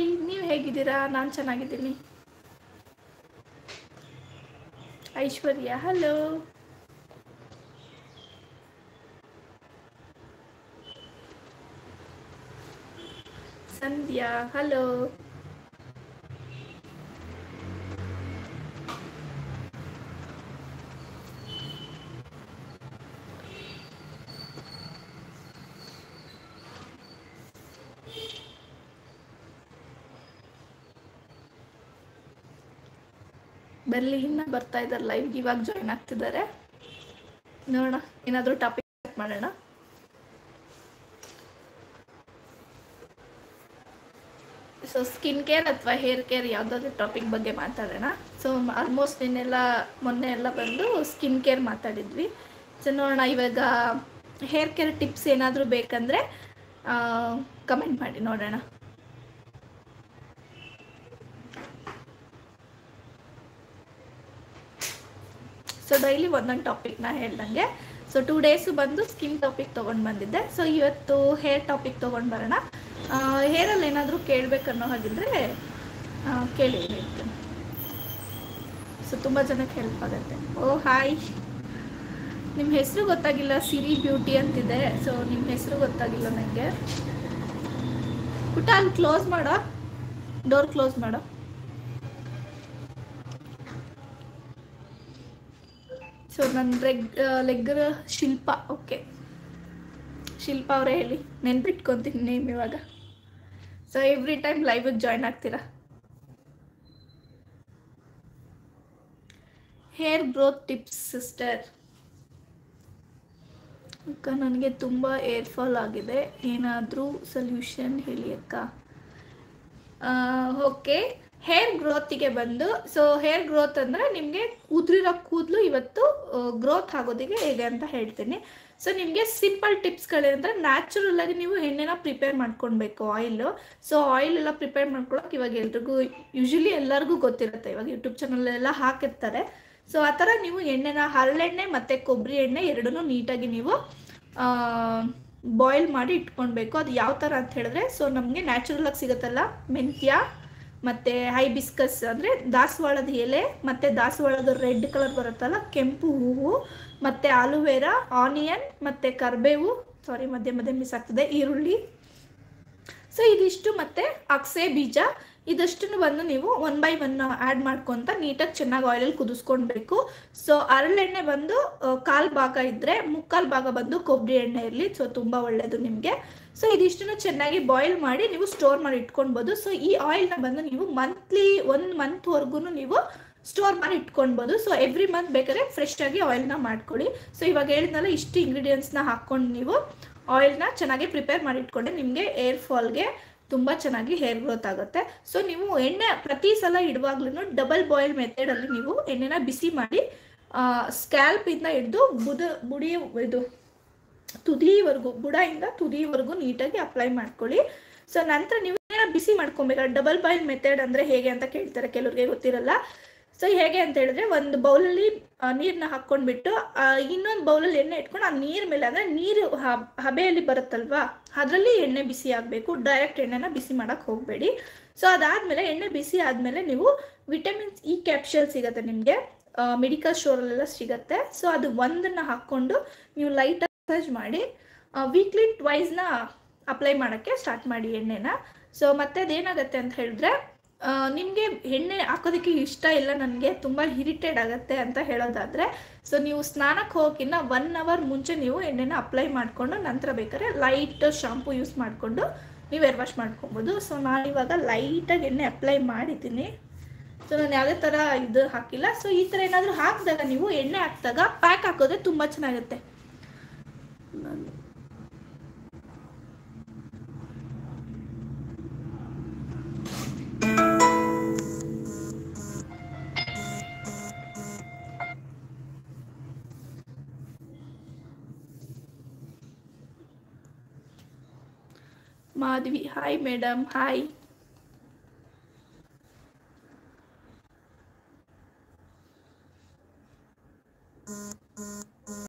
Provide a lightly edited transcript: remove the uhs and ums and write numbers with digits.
Hi, ನೀವು ಹೇಗಿದ್ದೀರಾ? ನಾನು ಚೆನ್ನಾಗಿದ್ದೀನಿ. ಐಶ್ವರ್ಯ ಹಲೋ. ಸಂಧ್ಯಾ ಹಲೋ. ಬರಲಿ, ಇನ್ನು ಬರ್ತಾ ಇದ್ದಾರೆ ಲೈವ್ಗೆ, ಇವಾಗ ಜಾಯ್ನ್ ಆಗ್ತಿದ್ದಾರೆ. ನೋಡೋಣ, ಏನಾದರೂ ಟಾಪಿಕ್ ಮಾಡೋಣ. ಸೊ ಸ್ಕಿನ್ ಕೇರ್ ಅಥವಾ ಹೇರ್ ಕೇರ್ ಯಾವುದಾದ್ರೂ ಟಾಪಿಕ್ ಬಗ್ಗೆ ಮಾತಾಡೋಣ. ಸೊ ಆಲ್ಮೋಸ್ಟ್ ಮೊನ್ನೆ ಎಲ್ಲ ಬಂದು ಸ್ಕಿನ್ ಕೇರ್ ಮಾತಾಡಿದ್ವಿ. ಸೊ ನೋಡೋಣ, ಇವಾಗ ಹೇರ್ ಕೇರ್ ಟಿಪ್ಸ್ ಏನಾದರೂ ಬೇಕಂದರೆ ಕಮೆಂಟ್ ಮಾಡಿ ನೋಡೋಣ. ಸೊ ಡೈಲಿ ಒಂದೊಂದು ಟಾಪಿಕ್ನ ಹೇಳ್ದಂಗೆ. ಸೊ 2 ಡೇಸು ಬಂದು ಸ್ಕಿನ್ ಟಾಪಿಕ್ ತೊಗೊಂಡು ಬಂದಿದ್ದೆ. ಸೊ ಇವತ್ತು ಹೇರ್ ಟಾಪಿಕ್ ತೊಗೊಂಡು ಬರೋಣ. ಹೇರಲ್ಲಿ ಏನಾದರೂ ಕೇಳಬೇಕನ್ನೋ ಹಾಗಿದ್ರೆ ಕೇಳಿ ಹೇಳ್ತೀನಿ. ಸೊ ತುಂಬ ಜನಕ್ಕೆ ಹೆಲ್ಪ್ ಆಗುತ್ತೆ. ಓ ಹಾಯ್, ನಿಮ್ಮ ಹೆಸರು ಗೊತ್ತಾಗಿಲ್ಲ, ಸಿರಿ ಬ್ಯೂಟಿ ಅಂತಿದೆ. ಸೊ ನಿಮ್ಮ ಹೆಸರು ಗೊತ್ತಾಗಿಲ್ಲ ನನಗೆ. ಪುಟ್ಟ ಅಲ್ಲಿ ಕ್ಲೋಸ್ ಮಾಡೋ, ಡೋರ್ ಕ್ಲೋಸ್ ಮಾಡೋ. ಸೊ ನನ್ನ ಲೆಗ್ಗರ್ ಶಿಲ್ಪಾ. ಓಕೆ ಶಿಲ್ಪಾ ಅವರೇ ಹೇಳಿ, ನೆನ್ಪಿಟ್ಕೊತೀನಿ ನೇಮ್ ಇವಾಗ. ಸೊ ಎವ್ರಿ ಟೈಮ್ ಲೈವಿಗೆ ಜಾಯ್ನ್ ಆಗ್ತೀರಾ. Hair growth tips sister. ಅಕ್ಕ ನನಗೆ ತುಂಬ ಏರ್ ಫಾಲ್ ಆಗಿದೆ, ಏನಾದರೂ ಸೊಲ್ಯೂಷನ್ ಹೇಳಿ ಅಕ್ಕ. ಓಕೆ, ಹೇರ್ ಗ್ರೋತಿಗೆ ಬಂದು, ಸೊ ಹೇರ್ ಗ್ರೋತ್ ಅಂದರೆ ನಿಮಗೆ ಉದುರಿರೋ ಕೂದಲು ಇವತ್ತು ಗ್ರೋತ್ ಆಗೋದಿಗೆ ಹೇಗೆ ಅಂತ ಹೇಳ್ತೀನಿ. ಸೊ ನಿಮಗೆ ಸಿಂಪಲ್ ಟಿಪ್ಸ್ಗಳೇನಂದರೆ, ನ್ಯಾಚುರಲ್ ಆಗಿ ನೀವು ಎಣ್ಣೆನ ಪ್ರಿಪೇರ್ ಮಾಡ್ಕೊಳ್ಬೇಕು. ಆಯಿಲು, ಸೊ ಆಯಿಲ್ ಎಲ್ಲ ಪ್ರಿಪೇರ್ ಮಾಡ್ಕೊಳಕ್ಕೆ ಇವಾಗ ಎಲ್ರಿಗೂ ಯೂಶಲಿ ಎಲ್ಲರಿಗೂ ಗೊತ್ತಿರುತ್ತೆ, ಇವಾಗ ಯೂಟ್ಯೂಬ್ ಚಾನಲೆಲ್ಲ ಹಾಕಿರ್ತಾರೆ. ಸೊ ಆ ಥರ ನೀವು ಎಣ್ಣೆನ, ಹರಳೆಣ್ಣೆ ಮತ್ತು ಕೊಬ್ಬರಿ ಎಣ್ಣೆ ಎರಡನ್ನೂ ನೀಟಾಗಿ ನೀವು ಬಾಯ್ಲ್ ಮಾಡಿ ಇಟ್ಕೊಳ್ಬೇಕು. ಅದು ಯಾವ ಥರ ಅಂತ ಹೇಳಿದ್ರೆ, ಸೊ ನಮಗೆ ನ್ಯಾಚುರಲಾಗಿ ಸಿಗುತ್ತಲ್ಲ, ಮೆಂತ್ಯ ಮತ್ತು ಹೈಬಿಸ್ಕಸ್ ಅಂದರೆ ದಾಸವಾಳದ ಎಲೆ, ಮತ್ತು ದಾಸವಾಳದ ರೆಡ್ ಕಲರ್ ಬರುತ್ತಲ್ಲ, ಕೆಂಪು ಹೂವು, ಮತ್ತು ಆಲೂವೆರಾ, ಆನಿಯನ್ ಮತ್ತು ಕರಿಬೇವು, ಸಾರಿ ಮಧ್ಯೆ ಮಧ್ಯೆ ಮಿಸ್ ಆಗ್ತದೆ, ಈರುಳ್ಳಿ. ಸೊ ಇದಿಷ್ಟು ಮತ್ತು ಅಗಸೆ ಬೀಜ, ಇದಷ್ಟನ್ನು ಬಂದು ನೀವು 1 by 1 ಆ್ಯಡ್ ಮಾಡ್ಕೊತ ನೀಟಾಗಿ ಚೆನ್ನಾಗಿ ಆಯಿಲಲ್ಲಿ ಕುದಿಸ್ಕೊಳ್ಬೇಕು. ಸೊ ಹರಳೆಣ್ಣೆ ಬಂದು 1/4 ಭಾಗ ಇದ್ದರೆ 3/4 ಭಾಗ ಬಂದು ಕೊಬ್ಬರಿ ಎಣ್ಣೆ ಇರಲಿ. ಸೊ ತುಂಬ ಒಳ್ಳೆಯದು ನಿಮಗೆ. ಸೊ ಇದಿಷ್ಟನ್ನು ಚೆನ್ನಾಗಿ ಬಾಯ್ಲ್ ಮಾಡಿ ನೀವು ಸ್ಟೋರ್ ಮಾಡಿ ಇಟ್ಕೊಳ್ಬೋದು. ಸೊ ಈ ಆಯಿಲ್ನ ಬಂದು ನೀವು ಮಂತ್ಲಿ 1 ಮಂತ್ವರೆಗೂ ನೀವು ಸ್ಟೋರ್ ಮಾಡಿ ಇಟ್ಕೊಳ್ಬೋದು. ಸೊ ಎವ್ರಿ ಮಂತ್ ಬೇಕಾದ್ರೆ ಫ್ರೆಶ್ ಆಗಿ ಆಯಿಲ್ನ ಮಾಡ್ಕೊಳ್ಳಿ. ಸೊ ಇವಾಗ ಹೇಳಿದ್ನಲ್ಲ, ಇಷ್ಟು ಇಂಗ್ರೀಡಿಯೆಂಟ್ಸ್ನ ಹಾಕ್ಕೊಂಡು ನೀವು ಆಯಿಲ್ನ ಚೆನ್ನಾಗಿ ಪ್ರಿಪೇರ್ ಮಾಡಿ ಇಟ್ಕೊಂಡೆ ನಿಮಗೆ ಏರ್ ಫಾಲ್ಗೆ ತುಂಬ ಚೆನ್ನಾಗಿ ಹೇರ್ ಗ್ರೋತ್ ಆಗುತ್ತೆ. ಸೊ ನೀವು ಎಣ್ಣೆ ಪ್ರತಿ ಸಲ ಇಡುವಾಗ್ಲೂ ಡಬಲ್ ಬಾಯ್ಲ್ ಮೆಥಡಲ್ಲಿ ನೀವು ಎಣ್ಣೆನ ಬಿಸಿ ಮಾಡಿ ಸ್ಕ್ಯಾಲ್ಪಿಂದ ಹಿಡಿದು ಇದು ತುದಿವರೆಗೂ, ಬುಡದಿಂದ ತುದಿವರೆಗೂ ನೀಟಾಗಿ ಅಪ್ಲೈ ಮಾಡ್ಕೊಳ್ಳಿ. ಸೊ ನಂತರ ನೀವು ಬಿಸಿ ಮಾಡ್ಕೊಬೇಕಾದ್ರೆ, ಡಬಲ್ ಬಾಯ್ಲ್ ಮೆಥಡ್ ಅಂದರೆ ಹೇಗೆ ಅಂತ ಕೇಳ್ತಾರೆ, ಕೆಲವ್ರಿಗೆ ಗೊತ್ತಿರಲ್ಲ. ಸೊ ಹೇಗೆ ಅಂತ ಹೇಳಿದ್ರೆ, ಒಂದು ಬೌಲಲ್ಲಿ ನೀರನ್ನ ಹಾಕ್ಕೊಂಡ್ಬಿಟ್ಟು ಇನ್ನೊಂದು ಬೌಲಲ್ಲಿ ಎಣ್ಣೆ ಇಟ್ಕೊಂಡು ಆ ನೀರು ಮೇಲೆ, ಅಂದರೆ ನೀರು ಹಬೆಯಲ್ಲಿ ಬರುತ್ತಲ್ವಾ, ಅದರಲ್ಲಿ ಎಣ್ಣೆ ಬಿಸಿ ಆಗಬೇಕು. ಡೈರೆಕ್ಟ್ ಎಣ್ಣೆನ ಬಿಸಿ ಮಾಡೋಕ್ಕೆ ಹೋಗಬೇಡಿ. ಸೊ ಅದಾದಮೇಲೆ, ಎಣ್ಣೆ ಬಿಸಿ ಆದಮೇಲೆ ನೀವು ವಿಟಮಿನ್ಸ್ ಇ ಕ್ಯಾಪ್ಸೂಲ್ ಸಿಗುತ್ತೆ ನಿಮಗೆ, ಮೆಡಿಕಲ್ ಸ್ಟೋರಲ್ಲೆಲ್ಲ ಸಿಗುತ್ತೆ. ಸೊ ಅದು ಒಂದನ್ನು ಹಾಕ್ಕೊಂಡು ನೀವು ಲೈಟಾಗಿ ಮಸಾಜ್ ಮಾಡಿ ವೀಕ್ಲಿ 2 ಅಪ್ಲೈ ಮಾಡೋಕ್ಕೆ ಸ್ಟಾರ್ಟ್ ಮಾಡಿ ಎಣ್ಣೆನ. ಸೊ ಮತ್ತೆ ಅದೇನಾಗುತ್ತೆ ಅಂತ ಹೇಳಿದ್ರೆ, ನಿಮಗೆ ಎಣ್ಣೆ ಹಾಕೋದಕ್ಕೆ ಇಷ್ಟ ಇಲ್ಲ, ನನಗೆ ತುಂಬ ಇರಿಟೇಟ್ ಆಗುತ್ತೆ ಅಂತ ಹೇಳೋದಾದರೆ, ಸೊ ನೀವು ಸ್ನಾನಕ್ಕೆ ಹೋಗೋಕ್ಕಿಂತ 1 hour ಮುಂಚೆ ನೀವು ಎಣ್ಣೆನ ಅಪ್ಲೈ ಮಾಡಿಕೊಂಡು ನಂತರ ಬೇಕಾದ್ರೆ ಲೈಟ್ ಶಾಂಪೂ ಯೂಸ್ ಮಾಡಿಕೊಂಡು ನೀವು ಏರ್ ವಾಶ್ ಮಾಡ್ಕೊಬೋದು. ಸೊ ನಾನಿವಾಗ ಲೈಟಾಗಿ ಎಣ್ಣೆ ಅಪ್ಲೈ ಮಾಡಿದ್ದೀನಿ. ಸೊ ನಾನು ಯಾವುದೇ ಥರ ಇದು ಹಾಕಿಲ್ಲ. ಸೊ ಈ ಥರ ಏನಾದರೂ ಹಾಕಿದಾಗ, ನೀವು ಎಣ್ಣೆ ಹಾಕಿದಾಗ ಪ್ಯಾಕ್ ಹಾಕೋದ್ರೆ ತುಂಬ ಚೆನ್ನಾಗುತ್ತೆ. Madhavi hi madam, hi.